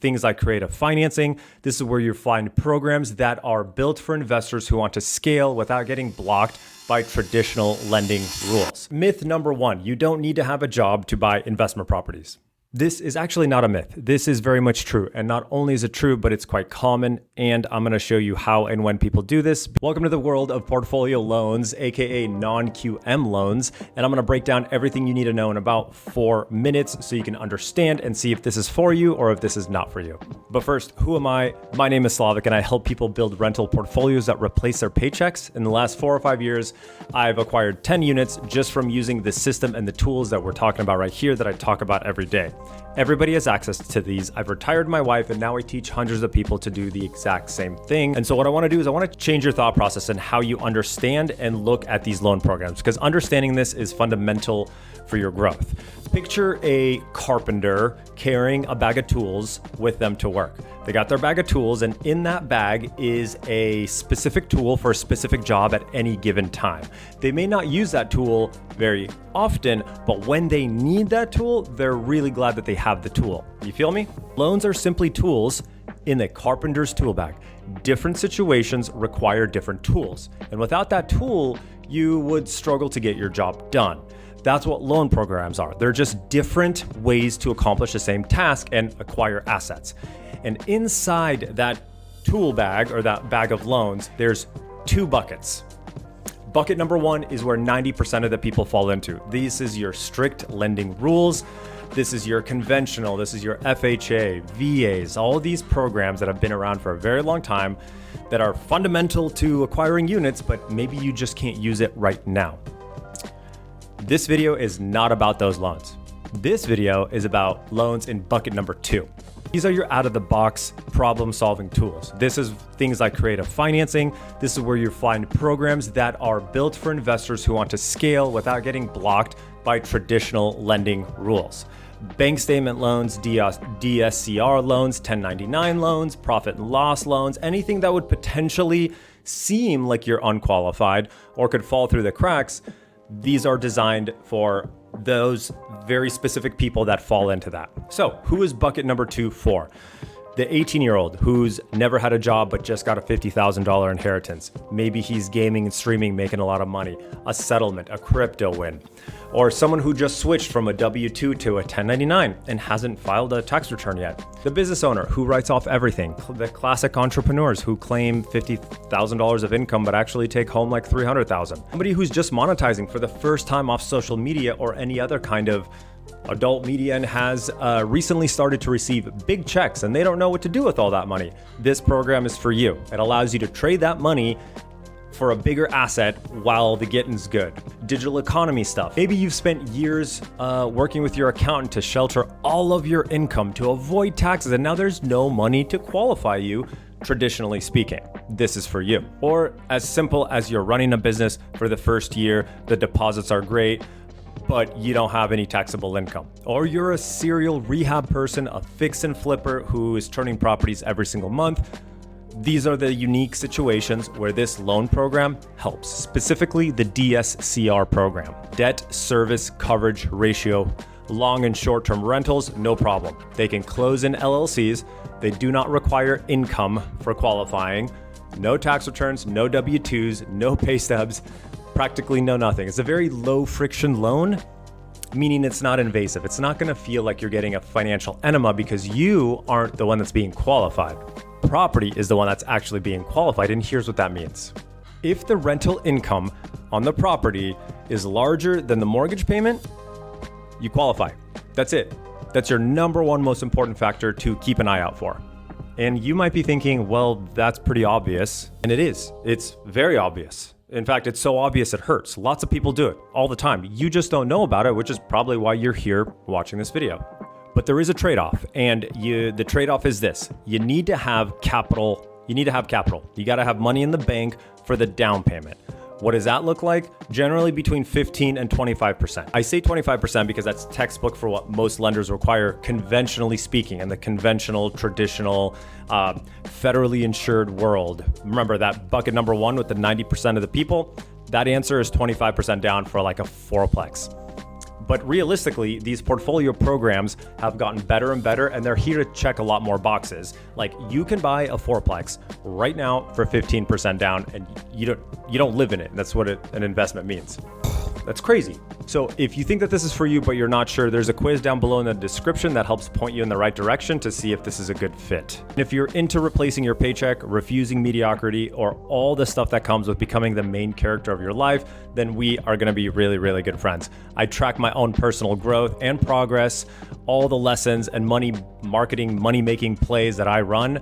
things like creative financing. This is where you find programs that are built for investors who want to scale without getting blocked by traditional lending rules. Myth number one, you don't need to have a job to buy investment properties. This is actually not a myth. This is very much true. And not only is it true, but it's quite common. And I'm going to show you how and when people do this. Welcome to the world of portfolio loans, aka non-QM loans. And I'm going to break down everything you need to know in about 4 minutes so you can understand and see if this is for you or if this is not for you. But first, who am I? My name is Slavic and I help people build rental portfolios that replace their paychecks. In the last 4 or 5 years, I've acquired 10 units just from using the system and the tools that we're talking about right here that I talk about every day. Everybody has access to these. I've retired my wife and now I teach hundreds of people to do the exact same thing. And so what I want to do is I want to change your thought process and how you understand and look at these loan programs, because understanding this is fundamental for your growth. Picture a carpenter carrying a bag of tools with them to work. They got their bag of tools, and in that bag is a specific tool for a specific job at any given time. They may not use that tool very often, but when they need that tool, they're really glad that they have the tool. You feel me? Loans are simply tools in the carpenter's tool bag. Different situations require different tools, and without that tool, you would struggle to get your job done. That's what loan programs are. They're just different ways to accomplish the same task and acquire assets. And inside that tool bag or that bag of loans, there's 2 buckets. Bucket number 1 is where 90% of the people fall into. This is your strict lending rules. This is your conventional, this is your FHA, VAs, all of these programs that have been around for a very long time that are fundamental to acquiring units, but maybe you just can't use it right now. This video is not about those loans. This video is about loans in bucket number 2. These are your out-of-the-box problem-solving tools. This is things like creative financing. This is where you find programs that are built for investors who want to scale without getting blocked by traditional lending rules. Bank statement loans, DSCR loans, 1099 loans, profit and loss loans, anything that would potentially seem like you're unqualified or could fall through the cracks. These are designed for those very specific people that fall into that. So who is bucket number 2 for? The 18-year-old who's never had a job but just got a $50,000 inheritance. Maybe he's gaming and streaming, making a lot of money, a settlement, a crypto win. Or someone who just switched from a W-2 to a 1099 and hasn't filed a tax return yet. The business owner who writes off everything. The classic entrepreneurs who claim $50,000 of income but actually take home like $300,000. Somebody who's just monetizing for the first time off social media or any other kind of adult media and has recently started to receive big checks and they don't know what to do with all that money. This program is for you. It allows you to trade that money for a bigger asset while the getting's good. Digital economy stuff. Maybe you've spent years working with your accountant to shelter all of your income to avoid taxes, and now there's no money to qualify you, traditionally speaking. This is for you. Or as simple as you're running a business for the first year, the deposits are great, but you don't have any taxable income. Or you're a serial rehab person, a fix and flipper who is turning properties every single month. These are the unique situations where this loan program helps, specifically the DSCR program. Debt service coverage ratio, long and short-term rentals, no problem. They can close in LLCs. They do not require income for qualifying. No tax returns, no W-2s, no pay stubs, practically no nothing. It's a very low friction loan, meaning it's not invasive. It's not gonna feel like you're getting a financial enema because you aren't the one that's being qualified. Property is the one that's actually being qualified, and here's what that means. If the rental income on the property is larger than the mortgage payment, you qualify. That's it. That's your number 1 most important factor to keep an eye out for. And you might be thinking, well, that's pretty obvious. And it is. It's very obvious. In fact, it's so obvious it hurts. Lots of people do it all the time. You just don't know about it, which is probably why you're here watching this video. But there is a trade-off, and the trade-off is this. You need to have capital. You got to have money in the bank for the down payment. What does that look like? Generally between 15 and 25%. I say 25% because that's textbook for what most lenders require, conventionally speaking, in the conventional, traditional, federally insured world. Remember that bucket number 1 with the 90% of the people? That answer is 25% down for like a fourplex. But realistically, these portfolio programs have gotten better and better, and they're here to check a lot more boxes. Like, you can buy a fourplex right now for 15% down, and you don't live in it. That's what an investment means. That's crazy. So if you think that this is for you, but you're not sure, there's a quiz down below in the description that helps point you in the right direction to see if this is a good fit. And if you're into replacing your paycheck, refusing mediocrity, or all the stuff that comes with becoming the main character of your life, then we are gonna be really, really good friends. I track my own personal growth and progress, all the lessons and money marketing, money-making plays that I run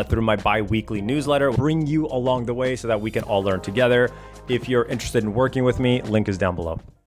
through my bi-weekly newsletter, bring you along the way so that we can all learn together. If you're interested in working with me, link is down below.